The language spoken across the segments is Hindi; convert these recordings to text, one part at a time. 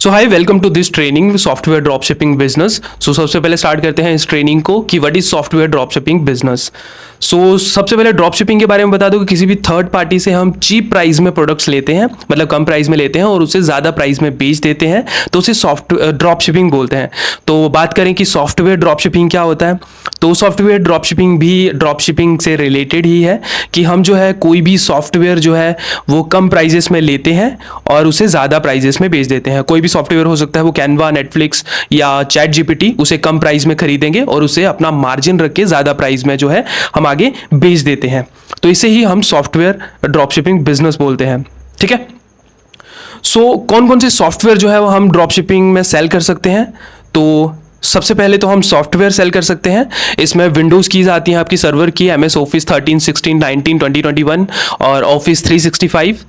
So hi welcome to this training software drop shipping business. So सबसे पहले स्टार्ट करते हैं इस ट्रेनिंग को कि what is software drop shipping business. So सबसे पहले ड्रॉप शिपिंग के बारे में बता दूं कि किसी भी थर्ड पार्टी से हम चीप प्राइस में प्रोडक्ट्स लेते हैं, मतलब कम प्राइस में लेते हैं और उसे ज़्यादा प्राइस में बेच देते हैं, तो उसे सॉफ्टवेयर ड्रॉप शिपिंग बोलते हैं। तो बात करें कि सॉफ्टवेयर ड्रॉप शिपिंग क्या होता है, तो सॉफ्टवेयर ड्रॉप शिपिंग भी ड्रॉप शिपिंग से रिलेटेड ही है कि हम जो है कोई भी सॉफ्टवेयर जो है वो कम प्राइजेस में लेते हैं और उसे ज़्यादा प्राइजेस में बेच देते हैं। कोई भी सॉफ्टवेयर हो सकता है, वो कैनवा, नेटफ्लिक्स या चैट जीपीटी, उसे कम प्राइस में खरीदेंगे और उसे अपना मार्जिन रख के ज़्यादा प्राइस में जो है हम आगे बेच देते हैं। तो इसे ही हम सॉफ्टवेयर ड्रॉप शिपिंग बिजनेस बोलते हैं। ठीक है। सो कौन कौन से सॉफ्टवेयर जो है वो हम ड्रॉप शिपिंग में सेल कर सकते हैं, तो सबसे पहले तो हम सॉफ्टवेयर सेल कर सकते हैं। इसमें विंडोज़ कीज आती हैं आपकी सर्वर की, MS ऑफिस 13, 16, 19, 2021 और ऑफिस 365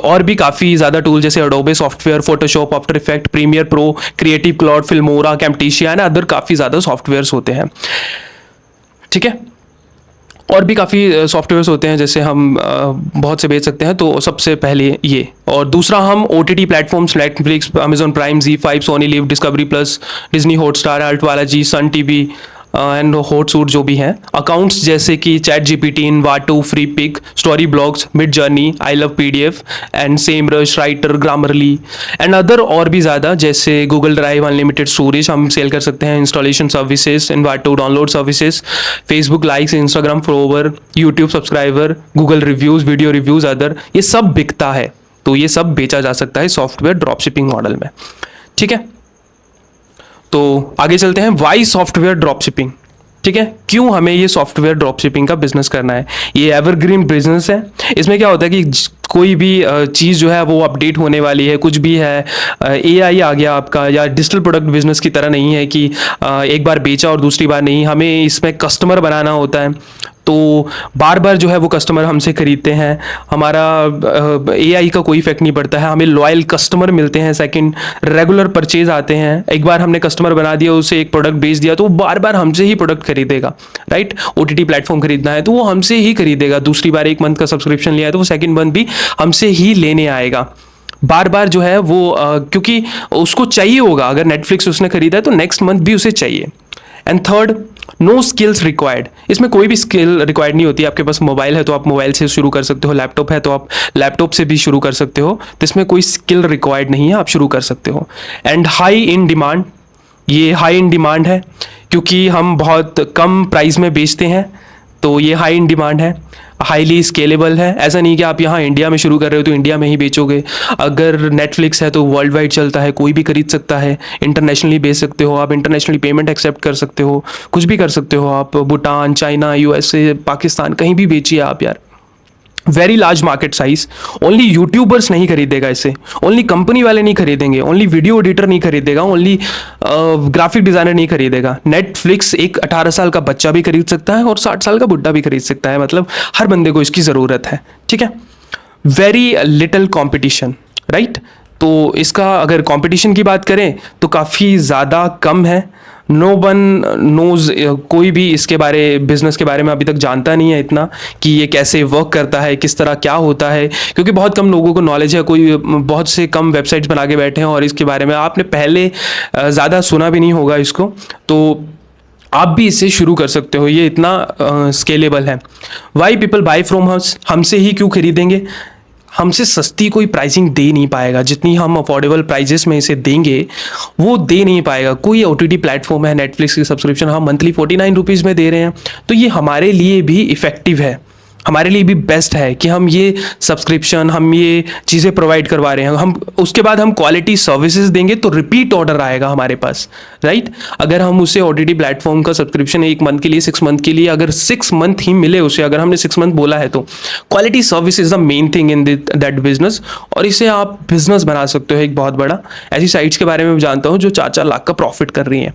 और भी काफ़ी ज़्यादा टूल जैसे Adobe software, Photoshop, After Effect, Premiere Pro, Creative Cloud, Filmora, Camtasia and other काफ़ी ज़्यादा सॉफ्टवेयर्स होते हैं। ठीक है। और भी काफ़ी सॉफ्टवेयर्स होते हैं जैसे हम बहुत से बेच सकते हैं। तो सबसे पहले ये, और दूसरा हम OTT platforms Netflix, Amazon Prime, ZEE5, Sony Liv, Discovery Plus, Disney Hotstar, Alt Balaji, Sun TV and Hootsuite जो भी हैं, अकाउंट्स जैसे कि chat GPT, Envato, Freepik, Storyblocks, Midjourney, I love PDF and Semrush, Writer, Grammarly and other और भी ज़्यादा जैसे गूगल ड्राइव, अनलिमिटेड स्टोरेज हम सेल कर सकते हैं, installation services, Envato download services, Facebook likes, Instagram follower, YouTube subscriber, Google reviews, video reviews, other ये सब बिकता है। तो ये सब बेचा जा सकता है सॉफ्टवेयर ड्रॉप शिपिंग मॉडल में। ठीक है। तो आगे चलते हैं, वाई सॉफ्टवेयर ड्रॉप शिपिंग। ठीक है, क्यों हमें ये सॉफ्टवेयर ड्रॉप शिपिंग का बिजनेस करना है। ये एवरग्रीन बिजनेस है। इसमें क्या होता है कि कोई भी चीज़ जो है वो अपडेट होने वाली है, कुछ भी है, AI आ गया आपका, या डिजिटल प्रोडक्ट बिजनेस की तरह नहीं है कि एक बार बेचा और दूसरी बार नहीं, हमें इसमें कस्टमर बनाना होता है। तो बार बार जो है वो कस्टमर हमसे खरीदते हैं, हमारा AI का कोई इफेक्ट नहीं पड़ता है, हमें लॉयल कस्टमर मिलते हैं। सेकंड, रेगुलर परचेज आते हैं। एक बार हमने कस्टमर बना दिया, उसे एक प्रोडक्ट बेच दिया तो वो बार बार हमसे ही प्रोडक्ट खरीदेगा। राइट, OTT प्लेटफॉर्म खरीदना है तो वो हमसे ही खरीदेगा। दूसरी बार 1 मंथ का सब्सक्रिप्शन लिया है तो वो सेकंड मंथ भी हमसे ही लेने आएगा। बार बार जो है वो क्योंकि उसको चाहिए होगा, अगर नेटफ्लिक्स उसने खरीदा है तो नेक्स्ट मंथ भी उसे चाहिए। And third, no skills required. इसमें कोई भी स्किल रिक्वायर्ड नहीं होती। आपके पास मोबाइल है तो आप मोबाइल से शुरू कर सकते हो, लैपटॉप है तो आप लैपटॉप से भी शुरू कर सकते हो। तो इसमें कोई स्किल रिक्वायर्ड नहीं है, आप शुरू कर सकते हो। एंड हाई इन डिमांड, ये हाई इन डिमांड है क्योंकि हम बहुत कम प्राइस में बेचते हैं, तो ये हाई इन डिमांड है। हाईली स्केलेबल है, ऐसा नहीं कि आप यहाँ इंडिया में शुरू कर रहे हो तो इंडिया में ही बेचोगे। अगर नेटफ्लिक्स है तो वर्ल्ड वाइड चलता है, कोई भी खरीद सकता है। इंटरनेशनली बेच सकते हो आप, इंटरनेशनली पेमेंट एक्सेप्ट कर सकते हो, कुछ भी कर सकते हो आप। भूटान, चाइना, USA, पाकिस्तान, कहीं भी बेचिए आप यार। Very large market size. Only YouTubers नहीं खरीदेगा इसे, ओनली कंपनी वाले नहीं खरीदेंगे, ओनली वीडियो एडिटर नहीं खरीदेगा, ओनली ग्राफिक डिजाइनर नहीं खरीदेगा। नेटफ्लिक्स एक 18 साल का बच्चा भी खरीद सकता है और 60 साल का बुढ़ा भी खरीद सकता है, मतलब हर बंदे को इसकी ज़रूरत है। ठीक है। Very little competition, right. तो इसका अगर कंपटीशन की बात करें तो काफ़ी ज़्यादा कम है। नो वन नोज, कोई भी इसके बिजनेस के बारे में अभी तक जानता नहीं है इतना कि ये कैसे वर्क करता है, किस तरह क्या होता है, क्योंकि बहुत कम लोगों को नॉलेज है। कोई बहुत से कम वेबसाइट्स बना के बैठे हैं और इसके बारे में आपने पहले ज़्यादा सुना भी नहीं होगा इसको। तो आप भी इसे शुरू कर सकते हो, ये इतना स्केलेबल है। वाई पीपल बाय फ्रॉम हस, हमसे ही क्यों खरीदेंगे। हमसे सस्ती कोई प्राइसिंग दे नहीं पाएगा, जितनी हम अफोर्डेबल प्राइजेस में इसे देंगे वो दे नहीं पाएगा। कोई OTT प्लेटफॉर्म है, नेटफ्लिक्स की सब्सक्रिप्शन हम मंथली 49 रुपीज़ में दे रहे हैं, तो ये हमारे लिए भी इफ़ेक्टिव है, हमारे लिए भी बेस्ट है कि हम ये सब्सक्रिप्शन, हम ये चीज़ें प्रोवाइड करवा रहे हैं। हम उसके बाद हम क्वालिटी सर्विसेज देंगे तो रिपीट ऑर्डर आएगा हमारे पास। राइट, अगर हम उसे OTT प्लेटफॉर्म का सब्सक्रिप्शन 1 मंथ के लिए, 6 मंथ के लिए, अगर 6 मंथ ही मिले उसे, अगर हमने 6 मंथ बोला है तो quality service is the main thing in that business, और इसे आप बिजनेस बना सकते हो एक बहुत बड़ा। ऐसी साइट्स के बारे में जानता हूँ जो 4-4 लाख का प्रॉफिट कर रही हैं।